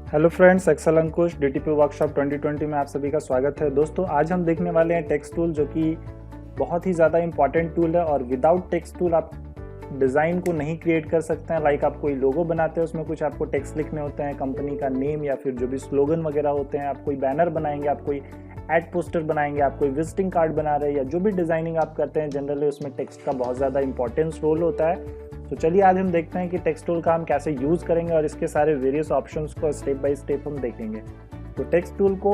Hello friends, Excel अंकुश DTP workshop 2020 में आप सभी का स्वागत है। दोस्तों, आज हम देखने वाले हैं टेक्स्ट टूल, जो कि बहुत ही ज़्यादा इंपॉर्टेंट टूल है और विदाउट टेक्स्ट टूल आप डिज़ाइन को नहीं क्रिएट कर सकते हैं। लाइक आप कोई लोगो बनाते हैं, उसमें कुछ आपको टेक्स्ट लिखने होते हैं, कंपनी का नेम या फिर जो भी स्लोगन वगैरह होते हैं। आप कोई बैनर बनाएंगे, आप कोई एड पोस्टर बनाएंगे, आप कोई विजिटिंग कार्ड बना रहे हैं, या जो भी डिज़ाइनिंग आप करते हैं, जनरली उसमें टेक्स्ट का बहुत ज़्यादा इंपॉर्टेंस रोल होता है। तो चलिए आज हम देखते हैं कि टेक्स्ट टूल का हम कैसे यूज़ करेंगे और इसके सारे वेरियस ऑप्शंस को स्टेप बाय स्टेप हम देखेंगे। तो टेक्स्ट टूल को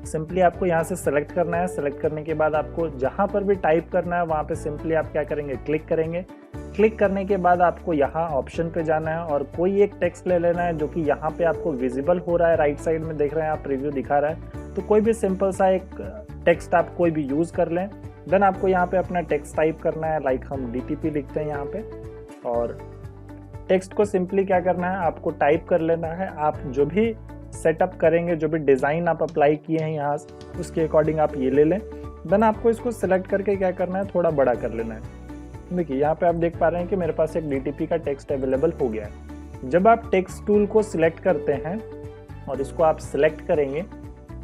सिंपली आपको यहाँ से सेलेक्ट करना है। सेलेक्ट करने के बाद आपको जहाँ पर भी टाइप करना है वहाँ पे सिंपली आप क्या करेंगे, क्लिक करेंगे। क्लिक करने के बाद आपको यहाँ ऑप्शन पे जाना है और कोई एक टेक्स्ट ले लेना है जो कि यहाँ पे आपको विजिबल हो रहा है। राइट साइड में देख रहे हैं आप, प्रीव्यू दिखा रहा है। तो कोई भी सिंपल सा एक टेक्स्ट आप कोई भी यूज़ कर लें। देन आपको यहाँ पे अपना टेक्स्ट टाइप करना है। लाइक हम DTP लिखते हैं यहाँ पे, और टेक्स्ट को सिंपली क्या करना है, आपको टाइप कर लेना है। आप जो भी सेटअप करेंगे, जो भी डिज़ाइन आप अप्लाई किए हैं यहाँ, उसके अकॉर्डिंग आप ये ले लें। देन आपको इसको सिलेक्ट करके क्या करना है, थोड़ा बड़ा कर लेना है। देखिए यहाँ पे आप देख पा रहे हैं कि मेरे पास एक DTP का टेक्स्ट अवेलेबल हो गया है। जब आप टेक्स्ट टूल को सिलेक्ट करते हैं और इसको आप सिलेक्ट करेंगे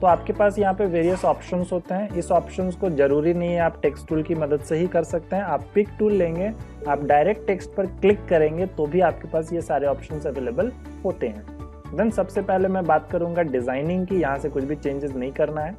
तो आपके पास यहाँ पे वेरियस ऑप्शंस होते हैं। इस ऑप्शंस को जरूरी नहीं है आप टेक्स्ट टूल की मदद से ही कर सकते हैं। आप पिक टूल लेंगे, आप डायरेक्ट टेक्स्ट पर क्लिक करेंगे तो भी आपके पास ये सारे ऑप्शंस अवेलेबल होते हैं। देन सबसे पहले मैं बात करूंगा डिजाइनिंग की। यहाँ से कुछ भी चेंजेस नहीं करना है।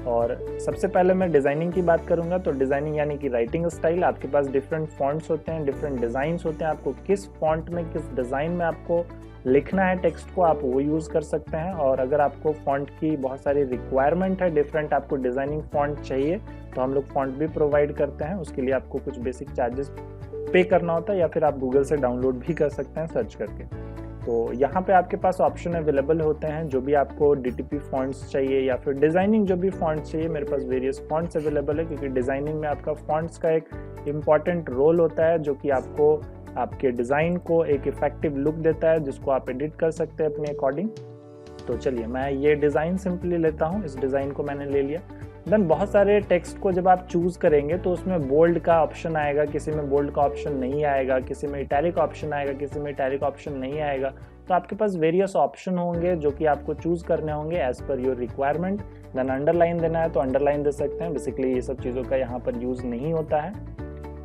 और सबसे पहले मैं डिजाइनिंग की बात करूंगा। तो डिजाइनिंग यानी कि राइटिंग स्टाइल। आपके पास डिफरेंट फॉन्ट्स होते हैं, डिफरेंट डिजाइन्स होते हैं। आपको किस फॉन्ट में, किस डिजाइन में आपको लिखना है टेक्स्ट को, आप वो यूज़ कर सकते हैं। और अगर आपको फॉन्ट की बहुत सारी रिक्वायरमेंट है, डिफरेंट आपको डिज़ाइनिंग फॉन्ट चाहिए, तो हम लोग फॉन्ट भी प्रोवाइड करते हैं। उसके लिए आपको कुछ बेसिक चार्जेस पे करना होता है, या फिर आप गूगल से डाउनलोड भी कर सकते हैं सर्च करके। तो यहाँ पे आपके पास ऑप्शन अवेलेबल होते हैं। जो भी आपको DTP फॉन्ट्स चाहिए या फिर डिज़ाइनिंग जो भी फॉन्ट्स चाहिए, मेरे पास वेरियस फॉन्ट्स अवेलेबल है, क्योंकि डिज़ाइनिंग में आपका फॉन्ट्स का एक इम्पॉर्टेंट रोल होता है, जो कि आपको आपके डिज़ाइन को एक इफेक्टिव लुक देता है, जिसको आप एडिट कर सकते हैं अपने अकॉर्डिंग। तो चलिए मैं ये डिज़ाइन सिंपली लेता हूँ। इस डिज़ाइन को मैंने ले लिया। देन बहुत सारे टेक्स्ट को जब आप चूज़ करेंगे तो उसमें बोल्ड का ऑप्शन आएगा, किसी में बोल्ड का ऑप्शन नहीं आएगा, किसी में इटैलिक ऑप्शन आएगा, किसी में इटैलिक ऑप्शन नहीं आएगा। तो आपके पास वेरियस ऑप्शन होंगे जो कि आपको चूज़ करने होंगे as per your requirement. Then underline देना है तो अंडरलाइन दे सकते हैं। बेसिकली ये सब चीज़ों का यहाँ पर यूज़ नहीं होता है।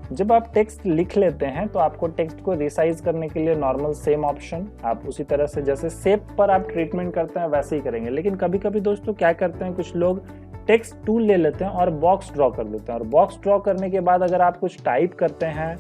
जब आप टेक्स्ट लिख लेते हैं तो आपको टेक्स्ट को रिसाइज करने के लिए नॉर्मल सेम ऑप्शन, आप उसी तरह से जैसे शेप पर आप ट्रीटमेंट करते हैं वैसे ही करेंगे। लेकिन कभी कभी दोस्तों क्या करते हैं, कुछ लोग टेक्स्ट टूल ले लेते हैं और बॉक्स ड्रॉ कर देते हैं। और बॉक्स ड्रॉ करने के बाद अगर आप कुछ टाइप करते हैं,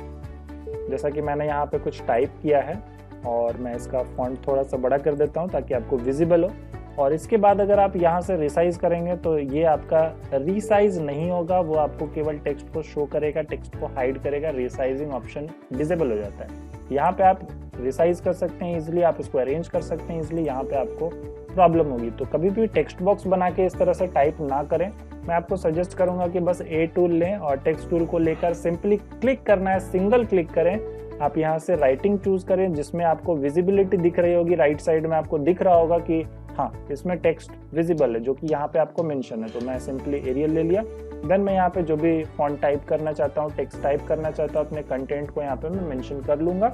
जैसा कि मैंने यहाँ पे कुछ टाइप किया है, और मैं इसका फॉन्ट थोड़ा सा बड़ा कर देता हूँ ताकि आपको विजिबल हो। और इसके बाद अगर आप यहाँ से रिसाइज करेंगे तो ये आपका रिसाइज नहीं होगा, वो आपको केवल टेक्स्ट को शो करेगा, टेक्स्ट को हाइड करेगा। रिसाइजिंग ऑप्शन डिसेबल हो जाता है। यहाँ पे आप रिसाइज कर सकते हैं इजिली, आप इसको अरेंज कर सकते हैं इजिली। यहाँ पे आपको प्रॉब्लम होगी तो कभी भी टेक्स्ट बॉक्स बना के इस तरह से टाइप ना करें। मैं आपको सजेस्ट करूंगा कि बस A टूल लें और टेक्स्ट टूल को लेकर सिंपली क्लिक करना है, सिंगल क्लिक करें। आप यहाँ से राइटिंग चूज करें जिसमें आपको विजिबिलिटी दिख रही होगी। राइट साइड में आपको दिख रहा होगा कि हाँ, इसमें टेक्स्ट विजिबल है, जो कि यहाँ पे आपको मेंशन है। तो मैं सिंपली एरियल ले लिया। देन मैं यहाँ पे जो भी फॉन्ट टाइप करना चाहता हूँ, टेक्स्ट टाइप करना चाहता हूँ, अपने कंटेंट को यहाँ पे मैं मेंशन कर लूंगा।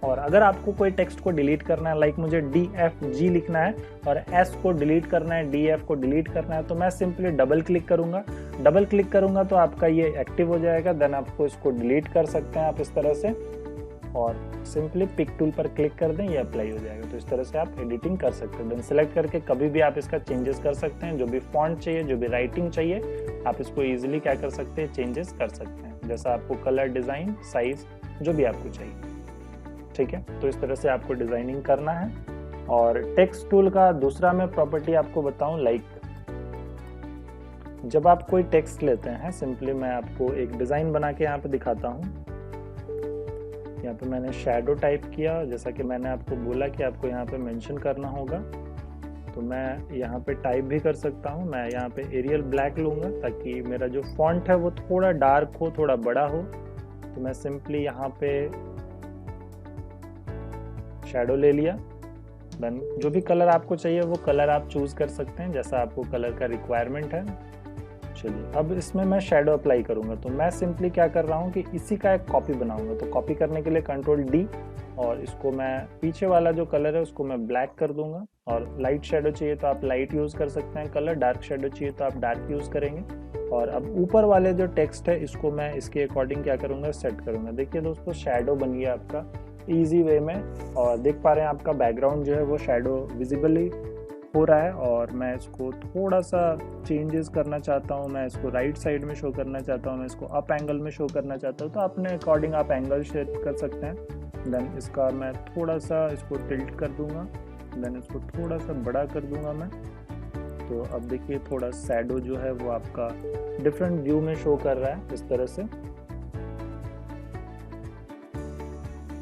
और अगर आपको कोई टेक्स्ट को डिलीट करना है, लाइक मुझे DFG लिखना है और S को डिलीट करना है, DF को डिलीट करना है, तो मैं सिंपली डबल क्लिक करूंगा। डबल क्लिक करूंगा तो आपका ये एक्टिव हो जाएगा। देन आपको इसको डिलीट कर सकते हैं आप इस तरह से, और सिंपली पिक टूल पर क्लिक कर दें, ये अप्लाई हो जाएगा। तो इस तरह से आप एडिटिंग कर सकते हैं। देन सेलेक्ट करके कभी भी आप इसका चेंजेस कर सकते हैं। जो भी फॉन्ट चाहिए, जो भी राइटिंग चाहिए, आप इसको इजीली क्या कर सकते हैं, चेंजेस कर सकते हैं, जैसा आपको कलर, डिज़ाइन, साइज, जो भी आपको चाहिए। ठीक है, तो इस तरह से आपको डिज़ाइनिंग करना है। और टेक्स्ट टूल का दूसरा मैं प्रॉपर्टी आपको बताऊं, लाइक जब आप कोई टेक्स्ट लेते हैं, सिंपली मैं आपको एक डिज़ाइन बना के यहाँ पे दिखाता हूँ। यहाँ पे मैंने शैडो टाइप किया, जैसा कि मैंने आपको बोला कि आपको यहाँ पे मेंशन करना होगा। तो मैं यहाँ पे टाइप भी कर सकता हूँ। मैं यहाँ पे एरियल ब्लैक लूँगा ताकि मेरा जो फॉन्ट है वो थोड़ा डार्क हो, थोड़ा बड़ा हो। तो मैं सिंपली यहाँ पे शैडो ले लिया। देन जो भी कलर आपको चाहिए वो कलर आप चूज कर सकते हैं, जैसा आपको कलर का रिक्वायरमेंट है। चलिए अब इसमें मैं शैडो अप्लाई करूंगा। तो मैं सिंपली क्या कर रहा हूँ कि इसी का एक कॉपी बनाऊंगा। तो कॉपी करने के लिए Ctrl D, और इसको मैं पीछे वाला जो कलर है उसको मैं ब्लैक कर दूंगा। और लाइट शेडो चाहिए तो आप लाइट यूज़ कर सकते हैं कलर, डार्क शेडो चाहिए तो आप डार्क यूज़ करेंगे। और अब ऊपर वाले जो टेक्स्ट है इसको मैं इसके अकॉर्डिंग क्या करूँगा, सेट करूँगा। देखिए दोस्तों, शेडो बन गया आपका ईजी वे में, और देख पा रहे हैं आपका बैकग्राउंड जो है वो शेडो विजिबली हो रहा है। और मैं इसको थोड़ा सा चेंजेस करना चाहता हूँ, मैं इसको राइट साइड में शो करना चाहता हूँ, मैं इसको अप एंगल में शो करना चाहता हूँ, तो अपने अकॉर्डिंग आप एंगल सेट कर सकते हैं। देन इसका मैं थोड़ा सा इसको टिल्ट कर दूंगा, देन इसको थोड़ा सा बड़ा कर दूंगा मैं। तो अब देखिए थोड़ा शैडो जो है वो आपका डिफरेंट व्यू में शो कर रहा है इस तरह से।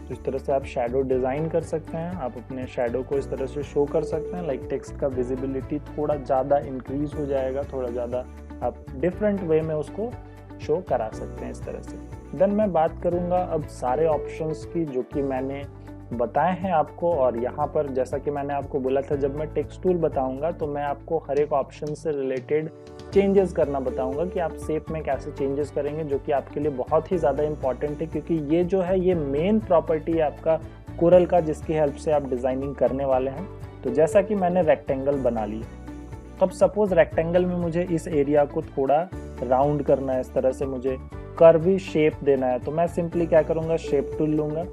तो इस तरह से आप शैडो डिज़ाइन कर सकते हैं, आप अपने शैडो को इस तरह से शो कर सकते हैं। लाइक टेक्स्ट का विजिबिलिटी थोड़ा ज़्यादा इंक्रीज हो जाएगा, थोड़ा ज़्यादा आप डिफरेंट वे में उसको शो करा सकते हैं इस तरह से। देन मैं बात करूँगा अब सारे ऑप्शंस की जो कि मैंने बताए हैं आपको। और यहाँ पर जैसा कि मैंने आपको बोला था, जब मैं टेक्स्ट टूल बताऊँगा तो मैं आपको हर एक ऑप्शन से रिलेटेड चेंजेस करना बताऊंगा कि आप शेप में कैसे चेंजेस करेंगे, जो कि आपके लिए बहुत ही ज़्यादा इंपॉर्टेंट है, क्योंकि ये जो है ये मेन प्रॉपर्टी है आपका कोरल का, जिसकी हेल्प से आप डिज़ाइनिंग करने वाले हैं। तो जैसा कि मैंने रेक्टेंगल बना लिया, अब सपोज रेक्टेंगल में मुझे इस एरिया को थोड़ा राउंड करना है, इस तरह से मुझे कर्वी शेप देना है। तो मैं सिंपली क्या करूँगा, शेप टूल लूँगा।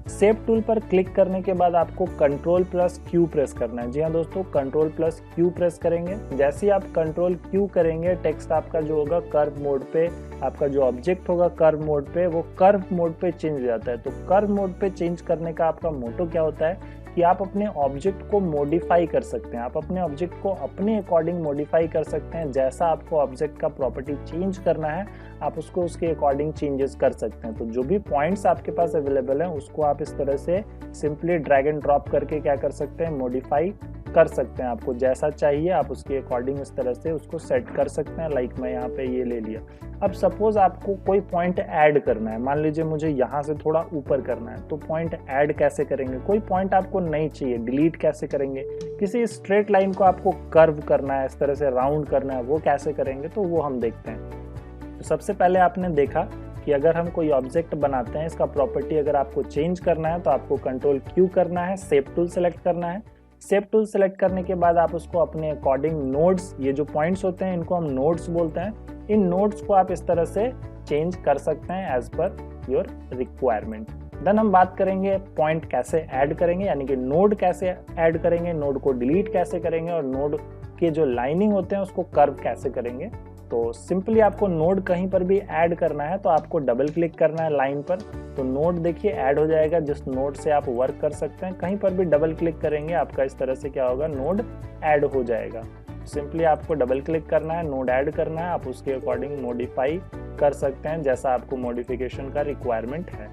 शेप टूल पर क्लिक करने के बाद आपको कंट्रोल प्लस क्यू प्रेस करना है। जी हाँ दोस्तों, कंट्रोल प्लस क्यू प्रेस करेंगे। जैसे ही आप कंट्रोल क्यू करेंगे, टेक्स्ट आपका जो होगा कर्व मोड पे, आपका जो ऑब्जेक्ट होगा कर्व मोड पे, वो कर्व मोड पे चेंज हो जाता है। तो कर्व मोड पे चेंज करने का आपका मोटो क्या होता है कि आप अपने ऑब्जेक्ट को मॉडिफाई कर सकते हैं, आप अपने ऑब्जेक्ट को अपने अकॉर्डिंग मॉडिफाई कर सकते हैं। जैसा आपको ऑब्जेक्ट का प्रॉपर्टी चेंज करना है, आप उसको उसके अकॉर्डिंग चेंजेस कर सकते हैं। तो जो भी पॉइंट्स आपके पास अवेलेबल हैं उसको आप इस तरह से सिंपली ड्रैग एंड ड्रॉप करके क्या कर सकते हैं, मॉडिफाई कर सकते हैं। आपको जैसा चाहिए आप उसके अकॉर्डिंग इस तरह से उसको सेट कर सकते हैं। लाइक मैं यहाँ पे ये ले लिया। अब सपोज आपको कोई पॉइंट ऐड करना है, मान लीजिए मुझे यहाँ से थोड़ा ऊपर करना है, तो पॉइंट ऐड कैसे करेंगे? कोई पॉइंट आपको नहीं चाहिए, डिलीट कैसे करेंगे? किसी स्ट्रेट लाइन को आपको कर्व करना है, इस तरह से राउंड करना है, वो कैसे करेंगे? तो वो हम देखते हैं। तो सबसे पहले आपने देखा कि अगर हम कोई ऑब्जेक्ट बनाते हैं, इसका प्रॉपर्टी अगर आपको चेंज करना है तो आपको कंट्रोल क्यू करना है, शेप टूल सेलेक्ट करना है। शेप टूल सेलेक्ट करने के बाद आप उसको अपने अकॉर्डिंग नोड्स, ये जो पॉइंट्स होते हैं इनको हम नोड्स बोलते हैं, इन नोड्स को आप इस तरह से चेंज कर सकते हैं as per your requirement. Then हम बात करेंगे पॉइंट कैसे ऐड करेंगे, यानी कि नोड कैसे ऐड करेंगे, नोड को डिलीट कैसे करेंगे, और नोड के जो लाइनिंग होते हैं उसको कर्व कैसे करेंगे। तो सिंपली आपको नोड कहीं पर भी ऐड करना है तो आपको डबल क्लिक करना है लाइन पर, तो नोड देखिए ऐड हो जाएगा, जिस नोड से आप वर्क कर सकते हैं। कहीं पर भी डबल क्लिक करेंगे आपका इस तरह से क्या होगा, नोड ऐड हो जाएगा। सिंपली आपको डबल क्लिक करना है, नोड ऐड करना है, आप उसके अकॉर्डिंग मॉडिफाई कर सकते हैं जैसा आपको मॉडिफिकेशन का रिक्वायरमेंट है।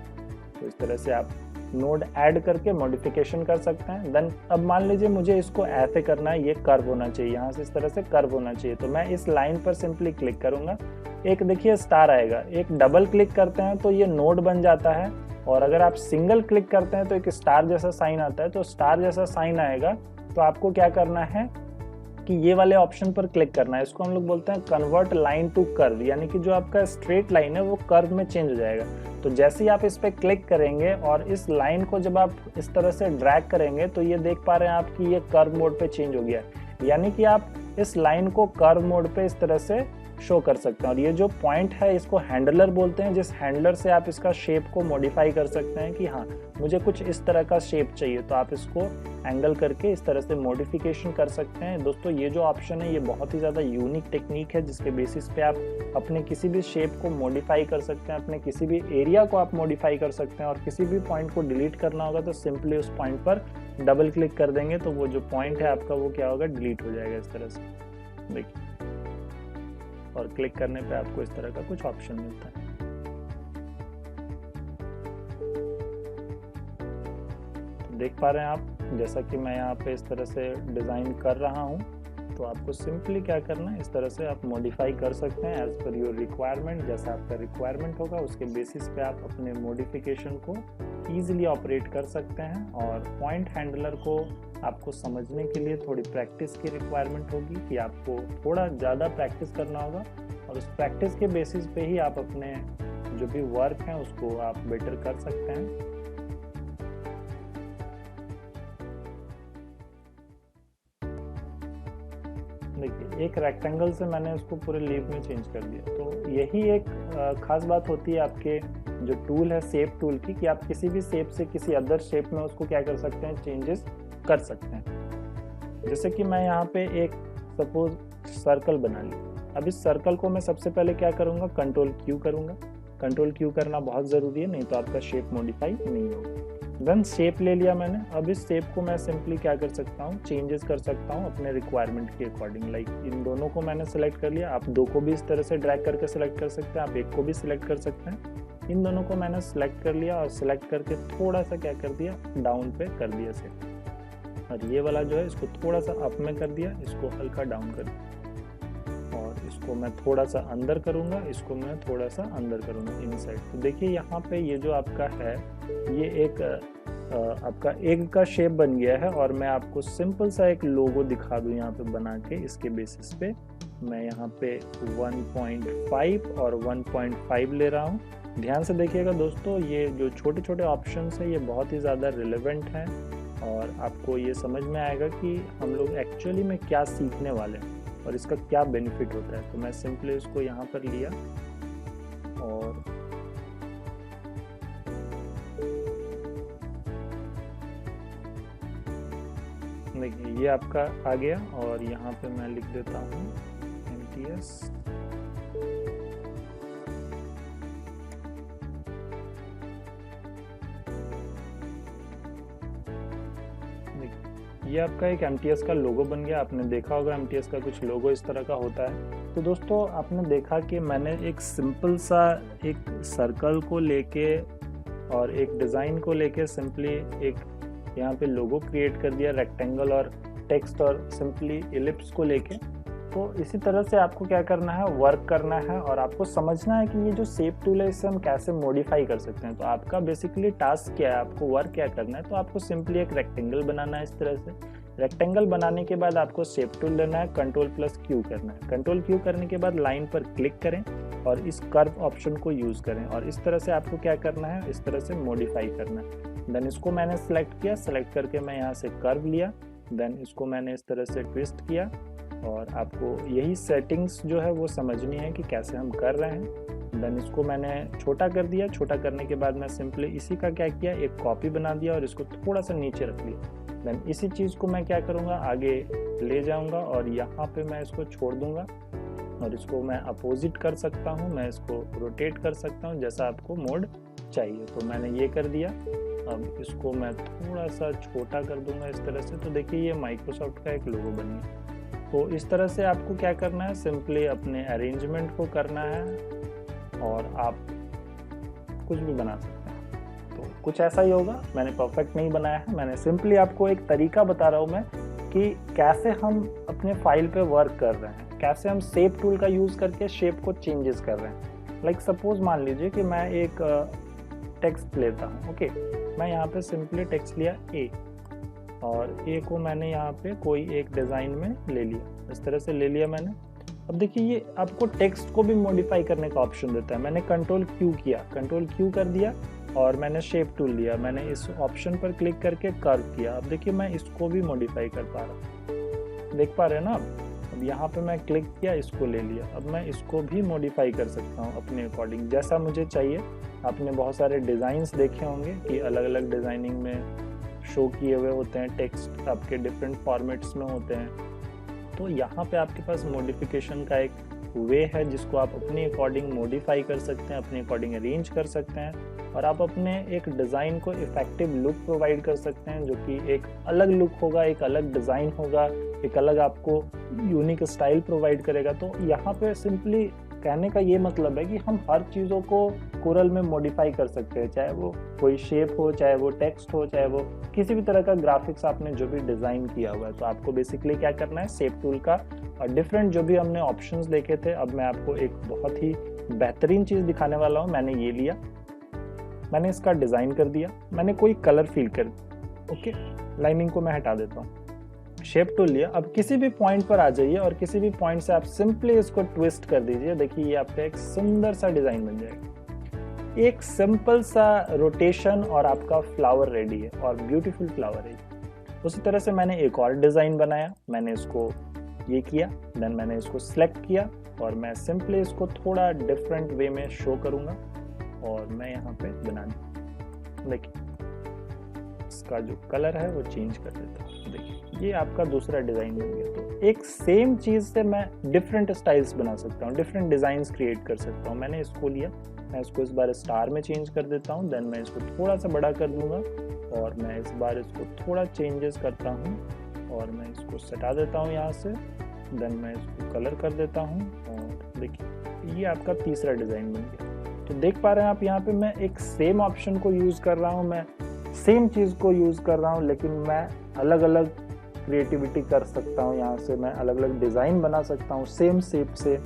तो इस तरह से आप नोड ऐड करके मॉडिफिकेशन कर सकते हैं। देन अब मान लीजिए मुझे इसको ऐसे करना है, ये कर्व होना चाहिए, यहाँ से इस तरह से कर्व होना चाहिए, तो मैं इस लाइन पर सिंपली क्लिक करूंगा, एक देखिए स्टार आएगा। एक डबल क्लिक करते हैं तो ये नोड बन जाता है, और अगर आप सिंगल क्लिक करते हैं तो एक स्टार जैसा साइन आता है। तो स्टार जैसा साइन आएगा तो आपको क्या करना है कि ये वाले ऑप्शन पर क्लिक करना है। इसको हम लोग बोलते हैं कन्वर्ट लाइन टू कर्व, यानी कि जो आपका स्ट्रेट लाइन है वो कर्व में चेंज हो जाएगा। तो जैसे ही आप इस पर क्लिक करेंगे और इस लाइन को जब आप इस तरह से ड्रैग करेंगे तो ये देख पा रहे हैं आप कि ये कर्व मोड पे चेंज हो गया है, यानी कि आप इस लाइन को कर्व मोड पे इस तरह से शो कर सकते हैं। और ये जो पॉइंट है इसको हैंडलर बोलते हैं, जिस हैंडलर से आप इसका शेप को मॉडिफाई कर सकते हैं कि हाँ मुझे कुछ इस तरह का शेप चाहिए, तो आप इसको एंगल करके इस तरह से मॉडिफिकेशन कर सकते हैं। दोस्तों ये जो ऑप्शन है ये बहुत ही ज़्यादा यूनिक टेक्निक है, जिसके बेसिस पे आप अपने किसी भी शेप को मॉडिफाई कर सकते हैं, अपने किसी भी एरिया को आप मॉडिफाई कर सकते हैं। और किसी भी पॉइंट को डिलीट करना होगा तो सिंपली उस पॉइंट पर डबल क्लिक कर देंगे तो वो जो पॉइंट है आपका वो क्या होगा, डिलीट हो जाएगा इस तरह से, देखिए। और क्लिक करने पे आपको इस तरह का कुछ ऑप्शन मिलता है। तो देख पा रहे हैं आप, जैसा कि मैं यहाँ पे इस तरह से डिज़ाइन कर रहा हूँ, तो आपको सिंपली क्या करना है, इस तरह से आप मॉडिफाई कर सकते हैं एज पर योर रिक्वायरमेंट। जैसा आपका रिक्वायरमेंट होगा उसके बेसिस पे आप अपने मॉडिफिकेशन को ईजिली ऑपरेट कर सकते हैं। और पॉइंट हैंडलर को आपको समझने के लिए थोड़ी प्रैक्टिस की रिक्वायरमेंट होगी, कि आपको थोड़ा ज़्यादा प्रैक्टिस करना होगा, और उस प्रैक्टिस के बेसिस पे ही आप अपने जो भी वर्क हैं उसको आप बेटर कर सकते हैं। देखिए एक रेक्टेंगल से मैंने उसको पूरे लीफ में चेंज कर दिया। तो यही एक खास बात होती है आपके जो टूल है शेप टूल की, कि आप किसी भी शेप से किसी अदर शेप में उसको क्या कर सकते हैं, चेंजेस कर सकते हैं। जैसे कि मैं यहाँ पे एक सपोज सर्कल बना लिया। अब इस सर्कल को मैं सबसे पहले क्या करूँगा, कंट्रोल क्यू करूँगा। कंट्रोल क्यू करना बहुत ज़रूरी है, नहीं तो आपका शेप मॉडिफाई नहीं होगा। देन शेप ले लिया मैंने। अब इस शेप को मैं सिंपली क्या कर सकता हूँ, चेंजेस कर सकता हूँ अपने रिक्वायरमेंट के अकॉर्डिंग। लाइक इन दोनों को मैंने सेलेक्ट कर लिया। आप दो को भी इस तरह से ड्रैग करके सिलेक्ट कर सकते हैं, आप एक को भी सिलेक्ट कर सकते हैं। इन दोनों को मैंने सेलेक्ट कर लिया और सिलेक्ट करके थोड़ा सा क्या कर दिया, डाउन पे कर दिया शेप। और ये वाला जो है इसको थोड़ा सा अप में कर दिया, इसको हल्का डाउन कर दिया। और इसको मैं थोड़ा सा अंदर करूँगा, इसको मैं थोड़ा सा अंदर करूँगा इनसाइड। तो देखिए यहाँ पे ये जो आपका है ये एक आपका एग का शेप बन गया है। और मैं आपको सिंपल सा एक लोगो दिखा दूँ यहाँ पे बना के। इसके बेसिस पे मैं यहाँ पे 1.5 और 1.5 ले रहा हूँ। ध्यान से देखिएगा दोस्तों, ये जो छोटे छोटे ऑप्शंस हैं ये बहुत ही ज़्यादा रिलेवेंट हैं और आपको ये समझ में आएगा कि हम लोग एक्चुअली में क्या सीखने वाले हैं और इसका क्या बेनिफिट होता है। तो मैं सिंपली इसको यहाँ पर लिया और देखिए ये आपका आ गया। और यहाँ पे मैं लिख देता हूँ MTS। ये आपका एक MTS का लोगो बन गया। आपने देखा होगा MTS का कुछ लोगो इस तरह का होता है। तो दोस्तों आपने देखा कि मैंने एक सिंपल सा एक सर्कल को लेके और एक डिज़ाइन को लेके सिंपली एक यहाँ पे लोगो क्रिएट कर दिया, रेक्टेंगल और टेक्स्ट और सिंपली इलिप्स को लेके। तो इसी तरह से आपको क्या करना है, वर्क करना है और आपको समझना है कि ये जो शेप टूल है इसे हम कैसे मॉडिफाई कर सकते हैं। तो आपका बेसिकली टास्क क्या है, आपको वर्क क्या करना है। तो आपको सिंपली एक रेक्टेंगल बनाना है इस तरह से। रेक्टेंगल बनाने के बाद आपको शेप टूल लेना है, कंट्रोल+Q करना है। कंट्रोल Q करने के बाद लाइन पर क्लिक करें और इस कर्व ऑप्शन को यूज़ करें और इस तरह से आपको क्या करना है, इस तरह से मॉडिफाई करना है। देन इसको मैंने सेलेक्ट किया, सेलेक्ट करके मैं यहाँ से कर्व लिया। देन इसको मैंने इस तरह से ट्विस्ट किया और आपको यही सेटिंग्स जो है वो समझनी है कि कैसे हम कर रहे हैं। देन इसको मैंने छोटा कर दिया। छोटा करने के बाद मैं सिंपली इसी का क्या किया, एक कॉपी बना दिया और इसको थोड़ा सा नीचे रख लिया। देन इसी चीज़ को मैं क्या करूँगा, आगे ले जाऊँगा और यहाँ पे मैं इसको छोड़ दूँगा और इसको मैं अपोजिट कर सकता हूँ, मैं इसको रोटेट कर सकता हूँ जैसा आपको मोड चाहिए। तो मैंने ये कर दिया। अब इसको मैं थोड़ा सा छोटा कर दूंगा इस तरह से। तो देखिए ये माइक्रोसॉफ्ट का एक लोगो बन गया। तो इस तरह से आपको क्या करना है, सिंपली अपने अरेंजमेंट को करना है और आप कुछ भी बना सकते हैं। तो कुछ ऐसा ही होगा। मैंने परफेक्ट नहीं बनाया है, मैंने सिंपली आपको एक तरीका बता रहा हूँ मैं कि कैसे हम अपने फाइल पे वर्क कर रहे हैं, कैसे हम शेप टूल का यूज़ करके शेप को चेंजेस कर रहे हैं। लाइक सपोज मान लीजिए कि मैं एक टेक्स्ट लेता हूँ। ओके, मैं यहाँ पे सिंपली टेक्स्ट लिया ए और ए को मैंने यहाँ पे कोई एक डिज़ाइन में ले लिया, इस तरह से ले लिया मैंने। अब देखिए ये आपको टेक्स्ट को भी मॉडिफाई करने का ऑप्शन देता है। मैंने कंट्रोल क्यू किया, कंट्रोल क्यू कर दिया और मैंने शेप टूल लिया। मैंने इस ऑप्शन पर क्लिक करके कर्व किया। अब देखिए मैं इसको भी मॉडिफाई कर पा रहा हूँ, देख पा रहे हैं ना आप। अब यहाँ पे मैं क्लिक किया, इसको ले लिया। अब मैं इसको भी मॉडिफाई कर सकता हूँ अपने अकॉर्डिंग जैसा मुझे चाहिए। आपने बहुत सारे डिज़ाइंस देखे होंगे कि अलग अलग डिज़ाइनिंग में शो किए हुए होते हैं, टेक्स्ट आपके डिफरेंट फॉर्मेट्स में होते हैं। तो यहाँ पे आपके पास मॉडिफिकेशन का एक वे है जिसको आप अपने अकॉर्डिंग मॉडिफाई कर सकते हैं, अपने अकॉर्डिंग अरेंज कर सकते हैं और आप अपने एक डिज़ाइन को इफेक्टिव लुक प्रोवाइड कर सकते हैं, जो कि एक अलग लुक होगा, एक अलग डिज़ाइन होगा, एक अलग आपको यूनिक स्टाइल प्रोवाइड करेगा। तो यहाँ पे सिंपली कहने का ये मतलब है कि हम हर चीज़ों को कोरल में मॉडिफाई कर सकते हैं, चाहे वो कोई शेप हो, चाहे वो टेक्स्ट हो, चाहे वो किसी भी तरह का ग्राफिक्स आपने जो भी डिज़ाइन किया हुआ है। तो आपको बेसिकली क्या करना है, शेप टूल का और डिफरेंट जो भी हमने ऑप्शंस देखे थे, अब मैं आपको एक बहुत ही बेहतरीन चीज़ दिखाने वाला हूँ। मैंने ये लिया, मैंने इसका डिज़ाइन कर दिया, मैंने कोई कलर फिल कर दिया। ओके, लाइनिंग को मैं हटा देता हूँ, शेप टूल लिया। अब किसी भी पॉइंट पर आ जाइए और किसी भी पॉइंट से आप सिंपली इसको ट्विस्ट कर दीजिए। देखिए ये आपका एक सुंदर सा डिज़ाइन बन जाएगा। एक सिंपल सा रोटेशन और आपका फ्लावर रेडी है और ब्यूटीफुल फ्लावर है। उसी तरह से मैंने एक और डिज़ाइन बनाया, मैंने इसको ये किया, देन मैंने इसको सिलेक्ट किया और मैं सिंपली इसको थोड़ा डिफरेंट वे में शो करूँगा और मैं यहाँ पे बना दूँ। देखिए इसका जो कलर है वो चेंज कर देता हूँ। देखिए ये आपका दूसरा डिज़ाइन बन गया। तो एक सेम चीज़ से मैं डिफरेंट स्टाइल्स बना सकता हूँ, डिफरेंट डिज़ाइंस क्रिएट कर सकता हूँ। मैंने इसको लिया, मैं इसको इस बार स्टार में चेंज कर देता हूँ, देन मैं इसको थोड़ा सा बड़ा कर दूंगा और मैं इस बार इसको थोड़ा चेंजेस करता हूँ और मैं इसको सटा देता हूँ यहाँ से, देन मैं इसको कलर कर देता हूँ और देखिए ये आपका तीसरा डिज़ाइन बन गया। तो देख पा रहे हैं आप यहाँ पे मैं एक सेम ऑप्शन को यूज़ कर रहा हूँ, मैं सेम चीज़ को यूज़ कर रहा हूँ, लेकिन मैं अलग अलग क्रिएटिविटी कर सकता हूँ। यहाँ से मैं अलग अलग डिज़ाइन बना सकता हूँ सेम शेप से,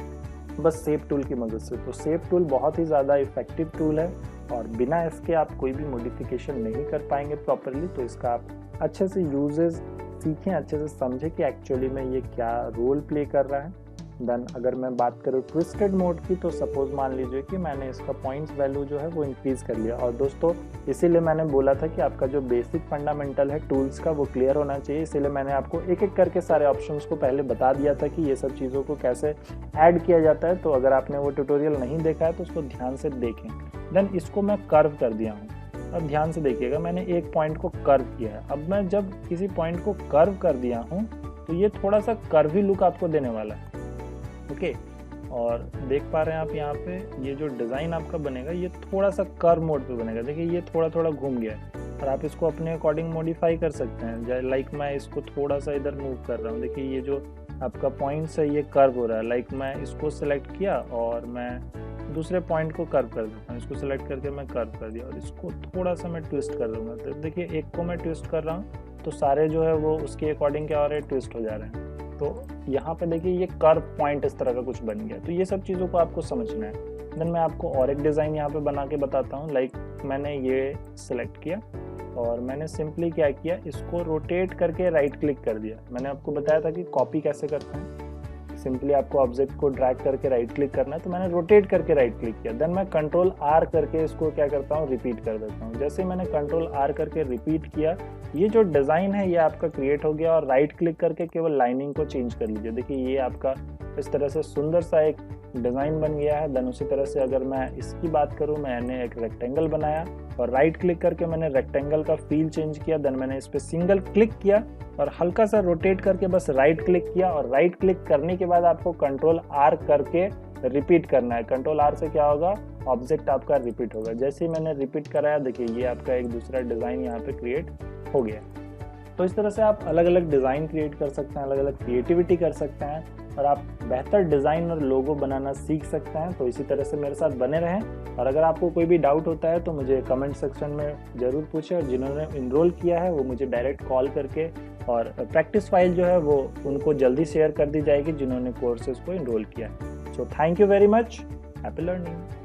बस शेप टूल की मदद से। तो शेप टूल बहुत ही ज़्यादा इफेक्टिव टूल है और बिना इसके आप कोई भी मॉडिफिकेशन नहीं कर पाएंगे प्रॉपरली। तो इसका आप अच्छे से यूजेस सीखें, अच्छे से समझें कि एक्चुअली में ये क्या रोल प्ले कर रहा है। देन अगर मैं बात करूँ ट्विस्टेड मोड की, तो सपोज मान लीजिए कि मैंने इसका पॉइंट्स वैल्यू जो है वो इंक्रीज़ कर लिया। और दोस्तों इसीलिए मैंने बोला था कि आपका जो बेसिक फंडामेंटल है टूल्स का वो क्लियर होना चाहिए, इसीलिए मैंने आपको एक एक करके सारे ऑप्शंस को पहले बता दिया था कि ये सब चीज़ों को कैसे ऐड किया जाता है। तो अगर आपने वो ट्यूटोरियल नहीं देखा है तो उसको ध्यान से देखें। देन इसको मैं कर्व कर दिया हूँ, अब ध्यान से देखिएगा मैंने एक पॉइंट को कर्व किया है। अब मैं जब किसी पॉइंट को कर्व कर दिया हूँ तो ये थोड़ा सा कर्वी लुक आपको देने वाला है। ओके, और देख पा रहे हैं आप यहाँ पे ये जो डिज़ाइन आपका बनेगा ये थोड़ा सा कर्व मोड पे बनेगा। देखिए ये थोड़ा थोड़ा घूम गया है और आप इसको अपने अकॉर्डिंग मॉडिफाई कर सकते हैं। लाइक मैं इसको थोड़ा सा इधर मूव कर रहा हूँ, देखिए ये जो आपका पॉइंट्स है ये कर्व हो रहा है। लाइक मैं इसको सिलेक्ट किया और मैं दूसरे पॉइंट को कर्व कर देता हूँ, इसको सिलेक्ट करके मैं कर्व कर दिया और इसको थोड़ा सा मैं ट्विस्ट कर दूंगा। तो देखिए एक को मैं ट्विस्ट कर रहा हूँ तो सारे जो है वो उसके अकॉर्डिंग क्या हो रहे हैं, ट्विस्ट हो जा रहे हैं। तो यहाँ पे देखिए ये कर्व पॉइंट इस तरह का कुछ बन गया। तो ये सब चीज़ों को आपको समझना है। देन मैं आपको और एक डिज़ाइन यहाँ पे बना के बताता हूँ। लाइक मैंने ये सिलेक्ट किया और मैंने सिंपली क्या किया, इसको रोटेट करके राइट क्लिक कर दिया। मैंने आपको बताया था कि कॉपी कैसे करते हैं, सिंपली आपको ऑब्जेक्ट को ड्रैग करके राइट क्लिक करना है। तो मैंने रोटेट करके राइट क्लिक किया, देन मैं कंट्रोल आर करके इसको क्या करता हूँ, रिपीट कर देता हूँ। जैसे मैंने कंट्रोल आर करके रिपीट किया, ये जो डिज़ाइन है ये आपका क्रिएट हो गया। और राइट क्लिक करके केवल लाइनिंग को चेंज कर लीजिए। देखिए ये आपका इस तरह से सुंदर सा एक डिज़ाइन बन गया है। देन उसी तरह से अगर मैं इसकी बात करूँ, मैंने एक रेक्टेंगल बनाया और राइट क्लिक करके मैंने रेक्टेंगल का फील चेंज किया। देन मैंने इस पर सिंगल क्लिक किया और हल्का सा रोटेट करके बस राइट क्लिक किया। और राइट क्लिक करने के बाद आपको कंट्रोल आर करके रिपीट करना है। कंट्रोल आर से क्या होगा, ऑब्जेक्ट आपका रिपीट होगा। जैसे ही मैंने रिपीट कराया, देखिए ये आपका एक दूसरा डिज़ाइन यहाँ पे क्रिएट हो गया। तो इस तरह से आप अलग अलग डिज़ाइन क्रिएट कर सकते हैं, अलग अलग क्रिएटिविटी कर सकते हैं और आप बेहतर डिज़ाइन और लोगो बनाना सीख सकते हैं। तो इसी तरह से मेरे साथ बने रहें। और अगर आपको कोई भी डाउट होता है तो मुझे कमेंट सेक्शन में ज़रूर पूछें। और जिन्होंने इनरोल किया है वो मुझे डायरेक्ट कॉल करके, और प्रैक्टिस फाइल जो है वो उनको जल्दी शेयर कर दी जाएगी जिन्होंने कोर्सेज को इनरोल किया है। So thank you very much, happy learning.